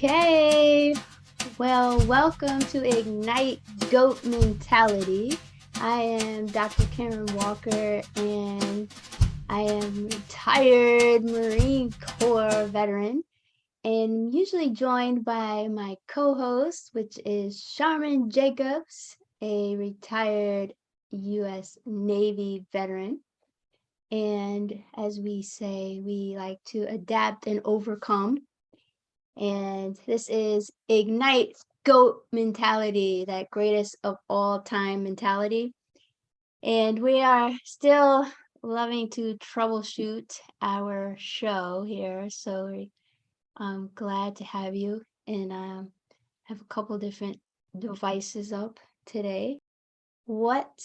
Okay, well, welcome to Ignite GOAT Mentality. I am Dr. Karen Walker, and I am retired Marine Corps veteran, and usually joined by my co-host, which is Charmin Jacobs, a retired U.S. Navy veteran. And as we say, we like to adapt and overcome. And this is Ignite GOAT mentality, that greatest of all time mentality. And we are still loving to troubleshoot our show here. So I'm glad to have you, and have a couple different devices up today. What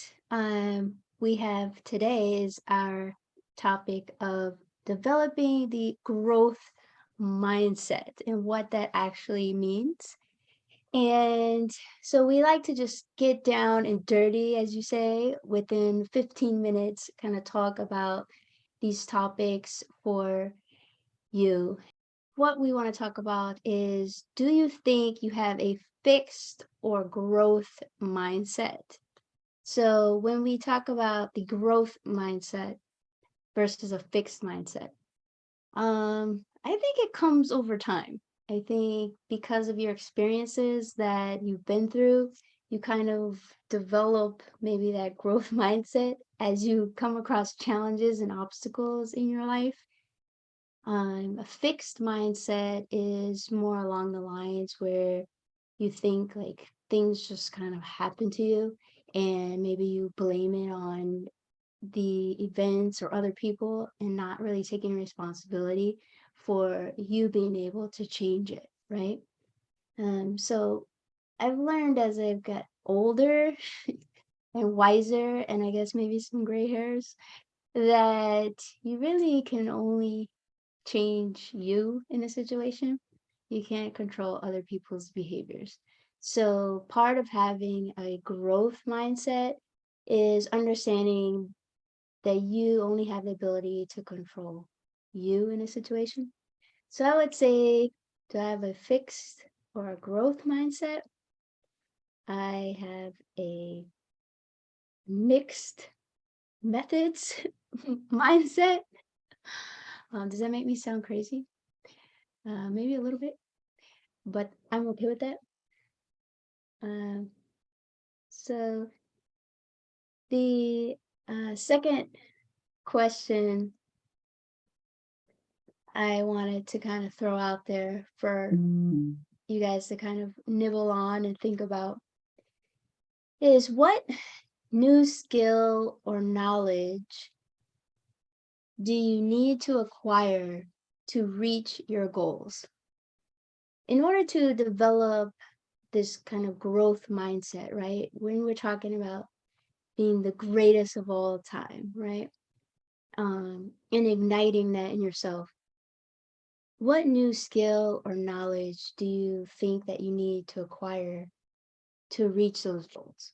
we have today is our topic of developing the growth mindset and what that actually means. And so we like to just get down and dirty, as you say, within 15 minutes, kind of talk about these topics for you. What we want to talk about is, do you think you have a fixed or growth mindset? So when we talk about the growth mindset versus a fixed mindset, I think it comes over time. I think because of your experiences that you've been through, you kind of develop maybe that growth mindset as you come across challenges and obstacles in your life. A fixed mindset is more along the lines where you think like things just kind of happen to you, and maybe you blame it on the events or other people and not really taking responsibility for you being able to change it, right? So I've learned as I've got older and wiser, and I guess maybe some gray hairs, that you really can only change you in a situation. You can't control other people's behaviors. So part of having a growth mindset is understanding that you only have the ability to control you in a situation. So I would say, to have a fixed or a growth mindset, I have a mixed methods mindset. Does that make me sound crazy? Maybe a little bit, but I'm okay with that. Um, so the second question I wanted to kind of throw out there for you guys to kind of nibble on and think about is, what new skill or knowledge do you need to acquire to reach your goals? In order to develop this kind of growth mindset, right? When we're talking about being the greatest of all time, right? And igniting that in yourself, what new skill or knowledge do you think that you need to acquire to reach those goals?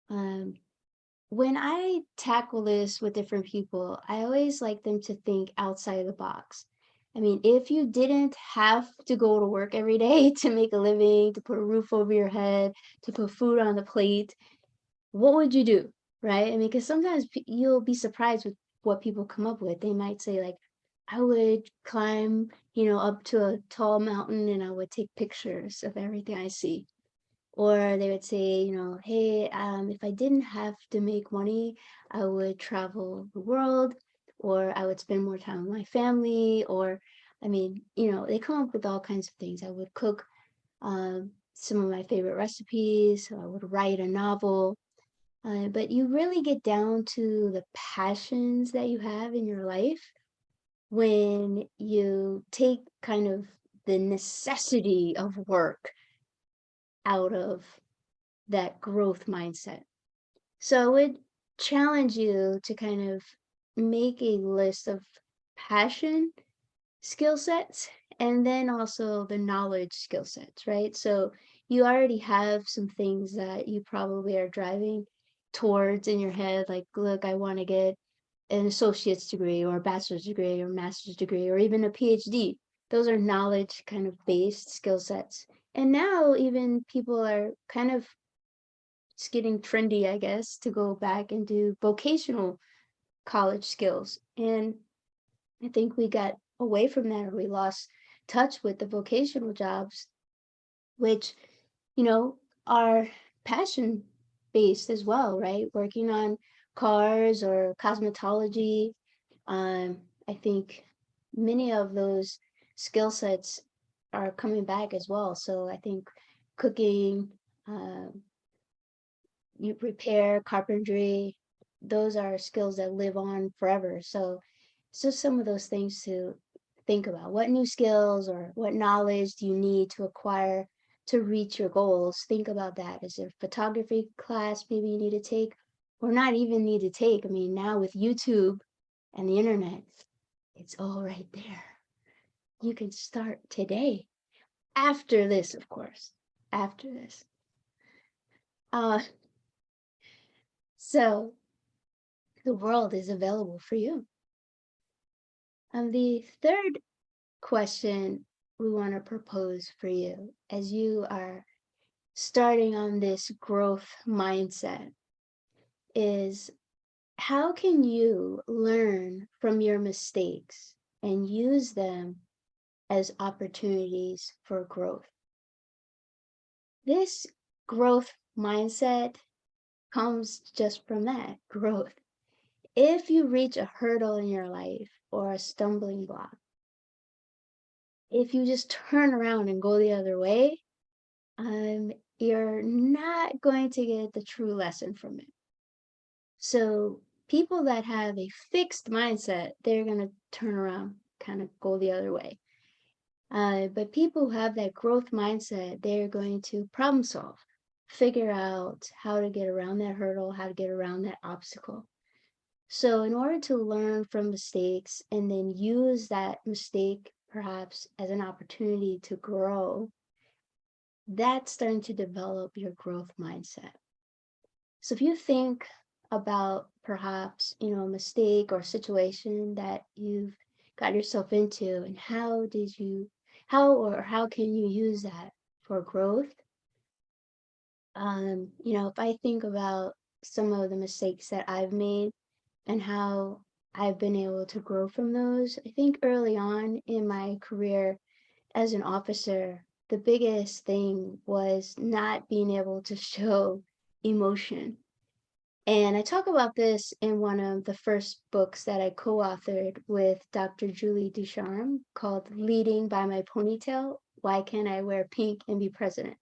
Um, when I tackle this with different people, I always like them to think outside the box. I mean, if you didn't have to go to work every day to make a living, to put a roof over your head, to put food on the plate, what would you do? Right? I mean, because sometimes you'll be surprised with what people come up with. They might say, like, I would climb, up to a tall mountain and I would take pictures of everything I see. Or they would say, hey, if I didn't have to make money, I would travel the world, or I would spend more time with my family, or, I mean, they come up with all kinds of things. I would cook some of my favorite recipes, so I would write a novel. But you really get down to the passions that you have in your life when you take kind of the necessity of work out of that growth mindset. So I would challenge you to kind of make a list of passion skill sets, and then also the knowledge skill sets, right? So you already have some things that you probably are driving towards in your head, like, look, I want to get an associate's degree or a bachelor's degree or master's degree or even a PhD. those are knowledge kind of based skill sets. And now even people are kind of, it's getting trendy, I guess, to go back and do vocational college skills. And I think we got away from that, or we lost touch with the vocational jobs, which, you know, are passion based as well, right? Working on cars or cosmetology. I think many of those skill sets are coming back as well. So I think cooking, uh, you repair, carpentry, those are skills that live on forever. So it's just some of those things to think about. What new skills or what knowledge do you need to acquire to reach your goals? Think about that. Is there a photography class maybe you need to take, or not even need to take? I mean, now with YouTube and the internet, it's all right there. You can start today. After this, of course. After this. Uh, so the world is available for you. The third question we want to propose for you as you are starting on this growth mindset is, how can you learn from your mistakes and use them as opportunities for growth? This growth mindset comes just from that growth. If you reach a hurdle in your life or a stumbling block, if you just turn around and go the other way, you're not going to get the true lesson from it. So people that have a fixed mindset, they're going to turn around, kind of go the other way. But people who have that growth mindset, they're going to problem solve, figure out how to get around that hurdle, how to get around that obstacle. So in order to learn from mistakes and then use that mistake perhaps as an opportunity to grow, that's starting to develop your growth mindset. So if you think about perhaps, a mistake or situation that you've got yourself into, and how can you use that for growth? If I think about some of the mistakes that I've made and how I've been able to grow from those, I think early on in my career as an officer, the biggest thing was not being able to show emotion. And I talk about this in one of the first books that I co-authored with Dr. Julie Ducharme called Leading by My Ponytail, Why Can't I Wear Pink and Be President?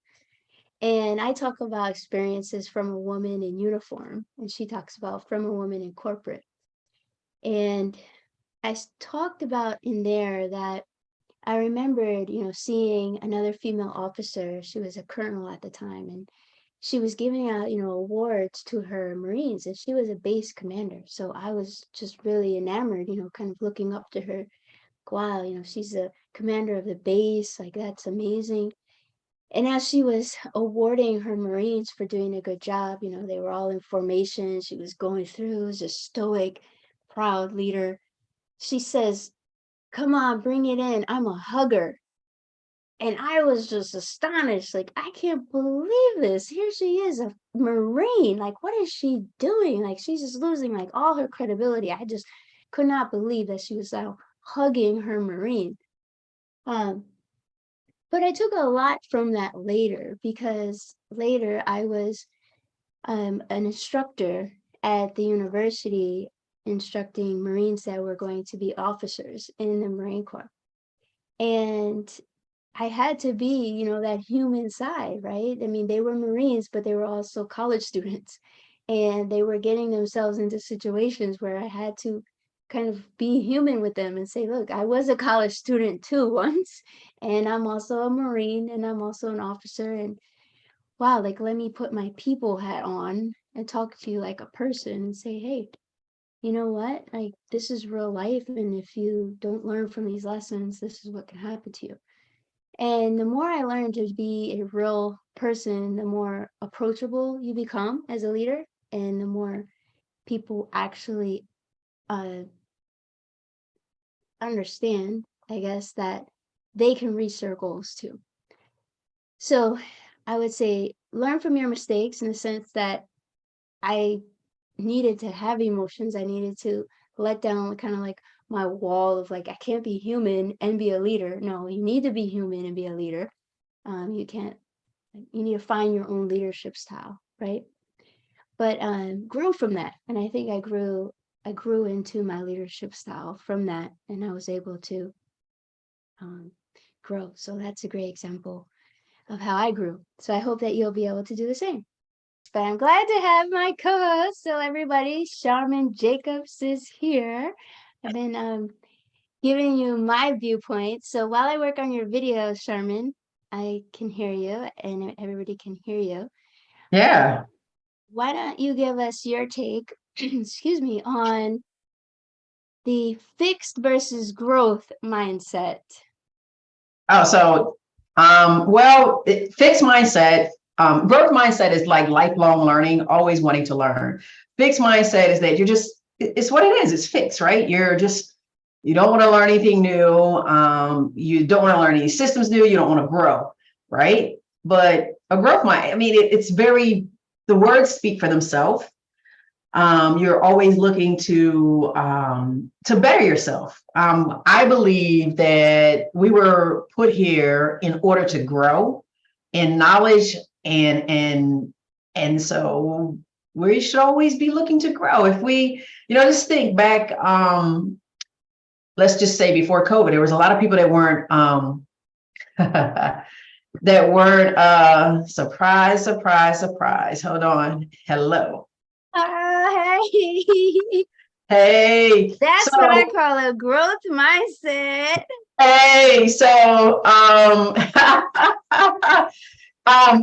And I talk about experiences from a woman in uniform, and she talks about from a woman in corporate. And I talked about in there that I remembered, seeing another female officer. She was a colonel at the time, and she was giving out, awards to her Marines, and she was a base commander. So I was just really enamored, kind of looking up to her. Wow, she's the commander of the base. Like, that's amazing. And as she was awarding her Marines for doing a good job, they were all in formation. She was going through as a stoic, proud leader. She says, "Come on, bring it in. I'm a hugger." And I was just astonished. Like, I can't believe this. Here she is, a Marine. Like, what is she doing? Like, she's just losing like all her credibility. I just could not believe that she was now hugging her Marine. Um, but I took a lot from that later, because later I was an instructor at the university instructing Marines that were going to be officers in the Marine Corps. And I had to be, that human side, right? I mean, they were Marines, but they were also college students. And they were getting themselves into situations where I had to kind of be human with them and say, look, I was a college student too once, and I'm also a Marine, and I'm also an officer. And wow, like, let me put my people hat on and talk to you like a person and say, hey, you know what? Like, this is real life. And if you don't learn from these lessons, this is what can happen to you. And the more I learned to be a real person, the more approachable you become as a leader, and the more people actually uh, understand, I guess, that they can reach their goals too. So I would say learn from your mistakes in the sense that I needed to have emotions. I needed to let down kind of like my wall of like, I can't be human and be a leader. No, you need to be human and be a leader. You can't, you need to find your own leadership style, right? But grew from that. And I think I grew into my leadership style from that. And I was able to um, grow. So that's a great example of how I grew. So I hope that you'll be able to do the same. But I'm glad to have my co-host. So everybody, Charmin Jacobs is here. I've been giving you my viewpoint. So while I work on your video, Charmin, I can hear you and everybody can hear you. Yeah. Why don't you give us your take, excuse me, on the fixed versus growth mindset? Oh, so, well, fixed mindset, growth mindset is like lifelong learning, always wanting to learn. Fixed mindset is that it's what it is. It's fixed, right? You don't want to learn anything new. You don't want to learn any systems new. You don't want to grow, right? But a growth mind, I mean, the words speak for themselves. You're always looking to better yourself. I believe that we were put here in order to grow in knowledge, and so we should always be looking to grow. If we, just think back, let's just say before COVID, there was a lot of people that weren't surprise, surprise, surprise. Hold on. Hello. Hey, Hey, that's what I so call a growth mindset. hey, so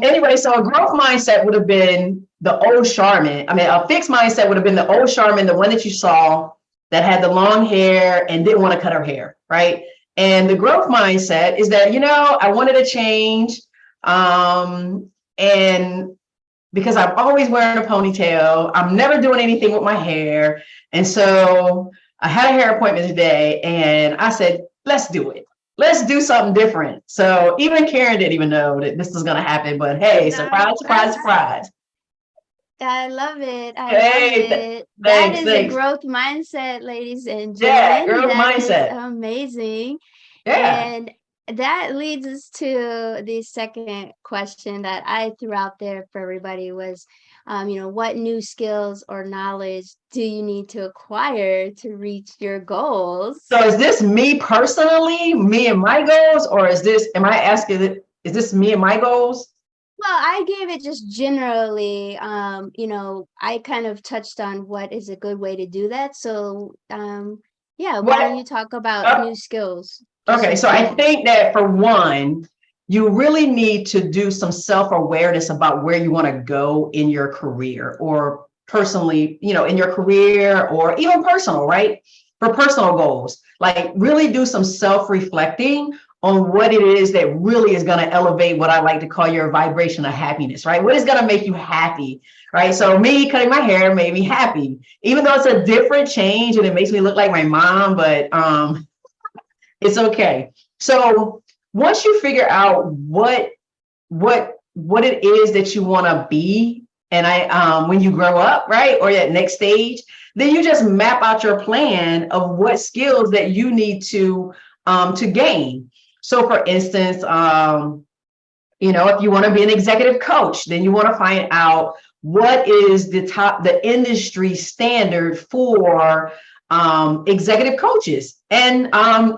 anyway, so a growth mindset would have been the old Charmin. I mean, a fixed mindset would have been the old Charmin, the one that you saw that had the long hair and didn't want to cut her hair, right? And the growth mindset is that, I wanted to change. And because I'm always wearing a ponytail, I'm never doing anything with my hair. And so I had a hair appointment today and I said, let's do it. Let's do something different. So even Karen didn't even know that this was going to happen. But hey, surprise, surprise, surprise. I love it. I love Hey, it. That thanks, is a thanks. growth mindset, ladies and Yeah, gentlemen. growth That is mindset. amazing. Yeah. And that leads us to the second question that I threw out there for everybody was, what new skills or knowledge do you need to acquire to reach your goals? So is this me personally, me and my goals, or am I asking, is this me and my goals? Well, I gave it just generally, I kind of touched on what is a good way to do that. So, yeah, why don't What? you talk about Uh, new skills just Okay, in so I general? think that for one, you really need to do some self-awareness about where you want to go in your career or personally, in your career or even personal, right? For personal goals, like really do some self-reflecting on what it is that really is going to elevate what I like to call your vibration of happiness, right? What is going to make you happy, right? So me cutting my hair made me happy, even though it's a different change and it makes me look like my mom, but it's okay. So once you figure out what it is that you want to be, and when you grow up, right, or that next stage, then you just map out your plan of what skills that you need to gain. So for instance, if you want to be an executive coach, then you want to find out what is the industry standard for executive coaches. And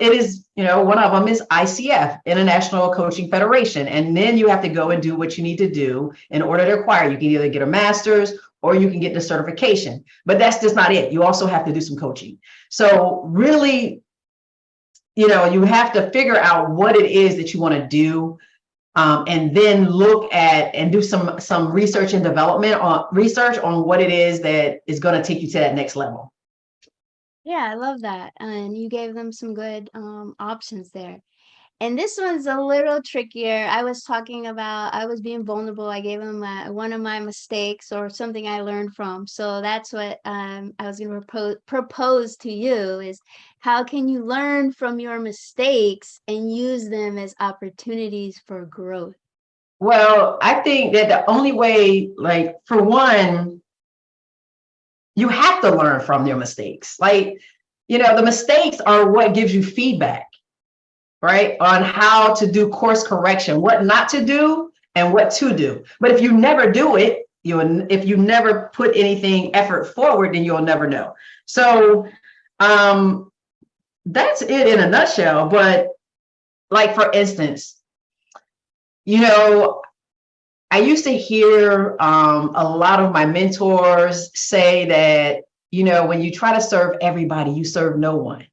it is, one of them is ICF, International Coaching Federation. And then you have to go and do what you need to do in order to acquire. You can either get a master's or you can get the certification, but that's just not it. You also have to do some coaching. So really, you have to figure out what it is that you want to do, and then look at and do some research and development on research on what it is that is going to take you to that next level. Yeah, I love that. And you gave them some good options there. And this one's a little trickier. I was being vulnerable. I gave him one of my mistakes or something I learned from. So that's what I was going to propose to you is how can you learn from your mistakes and use them as opportunities for growth? Well, I think that the only way, like, for one, you have to learn from your mistakes. Like, the mistakes are what gives you feedback, right? On how to do course correction, what not to do and what to do. But if you never do it, if you never put anything effort forward, then you'll never know. So um, that's it in a nutshell. But like, for instance, you know, I used to hear a lot of my mentors say that, when you try to serve everybody, you serve no one.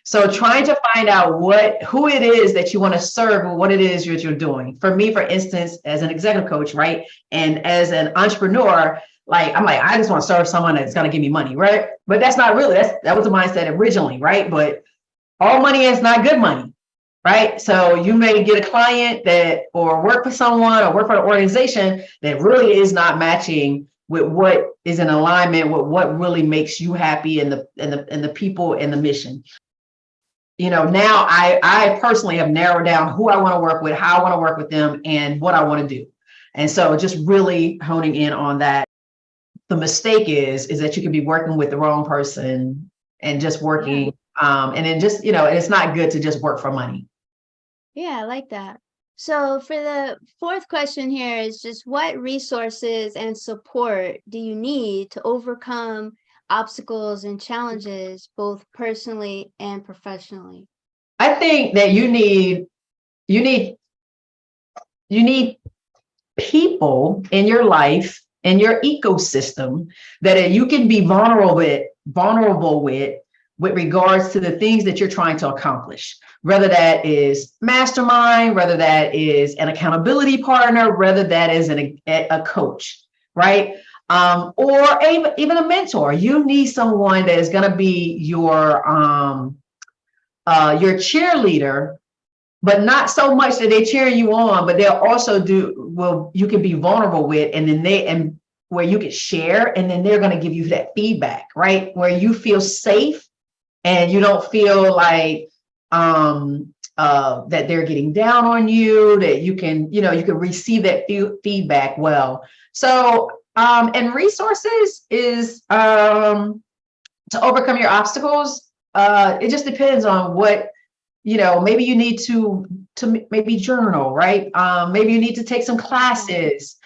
So trying to find out who it is that you want to serve and what it is you're doing. For me, for instance, as an executive coach, right? And as an entrepreneur, I'm like, I just want to serve someone that's going to give me money, right? But that's not really, that was the mindset originally, right? But all money is not good money, right? So you may get a client or work for someone or work for an organization that really is not matching with what is in alignment with what really makes you happy and the people and the mission. Now I personally have narrowed down who I want to work with, how I want to work with them, and what I want to do. And so just really honing in on that. The mistake is that you can be working with the wrong person and just Yeah. working, and then just, and it's not good to just work for money. Yeah, I like that. So for the fourth question here is just what resources and support do you need to overcome obstacles and challenges, both personally and professionally? I think that you need you need people in your life and your ecosystem that you can be vulnerable with regards to the things that you're trying to accomplish, whether that is mastermind, whether that is an accountability partner, whether that is a coach, right? Or even a mentor. You need someone that is going to be your cheerleader, but not so much that they cheer you on, but they'll also you can be vulnerable with, and then and where you can share, and then they're going to give you that feedback, right? Where you feel safe and you don't feel like that they're getting down on you, that you can receive that feedback well. So and resources is to overcome your obstacles. It just depends on what, maybe you need to maybe journal, right? Maybe you need to take some classes.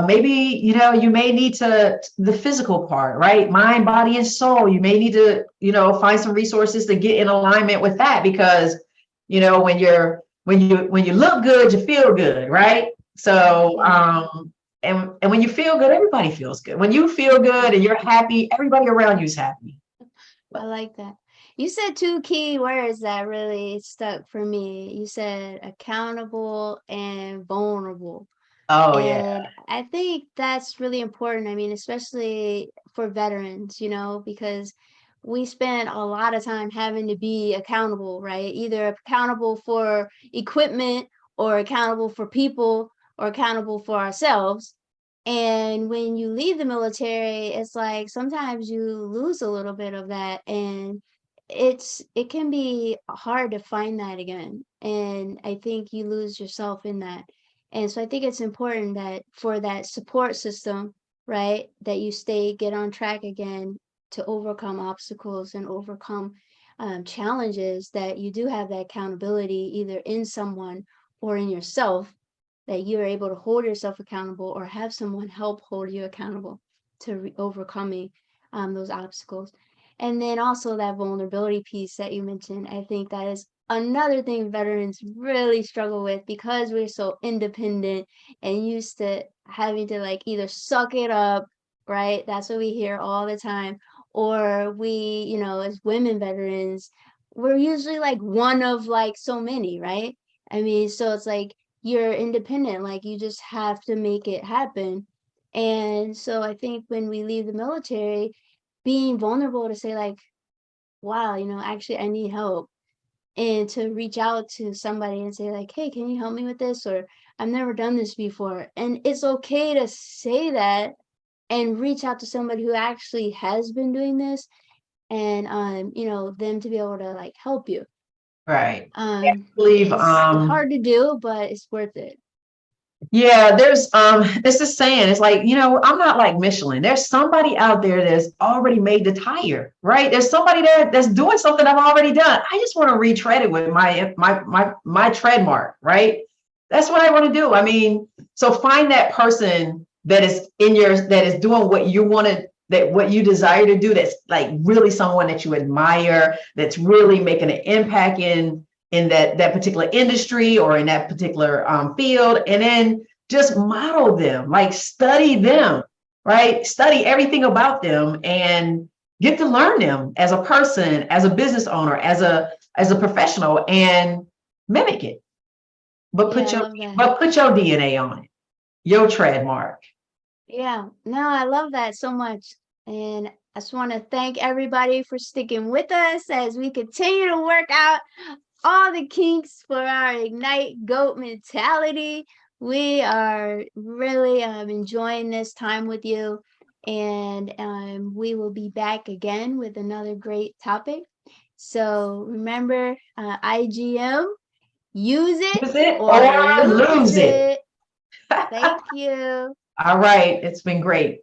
Maybe, you may need the physical part, right? Mind, body, and soul. You may need to, find some resources to get in alignment with that, because, when you look good, you feel good, right? So, and when you feel good, everybody feels good. When you feel good and you're happy, everybody around you is happy. I like that. You said two key words that really stuck for me. You said accountable and vulnerable. Oh yeah. And I think that's really important. I mean, especially for veterans, because we spend a lot of time having to be accountable, right? Either accountable for equipment or accountable for people or accountable for ourselves. And when you leave the military, it's like sometimes you lose a little bit of that, and it can be hard to find that again. And I think you lose yourself in that. And so I think it's important that for that support system, right, that you get on track again to overcome obstacles and overcome challenges, that you do have that accountability either in someone or in yourself, that you're able to hold yourself accountable or have someone help hold you accountable to overcoming those obstacles. And then also that vulnerability piece that you mentioned, I think that is another thing veterans really struggle with because we're so independent and used to having to like either suck it up, right? That's what we hear all the time. Or we, as women veterans, we're usually like one of like so many, right? I mean, so it's like you're independent, like you just have to make it happen. And so I think when we leave the military, being vulnerable to say like, wow, actually I need help. and to reach out to somebody and say like, hey, can you help me with this? Or I've never done this before. And it's okay to say that and reach out to somebody who actually has been doing this, and them to be able to like help you. Right. I believe It's hard to do, but it's worth it. yeah, there's it's the saying, it's like, I'm not like Michelin. There's somebody out there that's already made the tire, right? There's somebody there that's doing something I've already done. I just want to retread it with my tread mark, right? That's what I want to do. I mean, so find that person that is that is doing what you want to, that what you desire to do, that's like really someone that you admire, that's really making an impact in that particular industry or in that particular field, and then just model them, like study them, right? Study everything about them and get to learn them as a person, as a business owner, as a professional, and mimic it. But Yeah, I love that. put your DNA on it, your trademark. Yeah, no, I love that so much. And I just want to thank everybody for sticking with us as we continue to work out all the kinks for our Ignite GOAT mentality. We are really enjoying this time with you, and we will be back again with another great topic. So remember, IGM, use it Use it or or lose lose it. it. Thank you. All right, it's been great.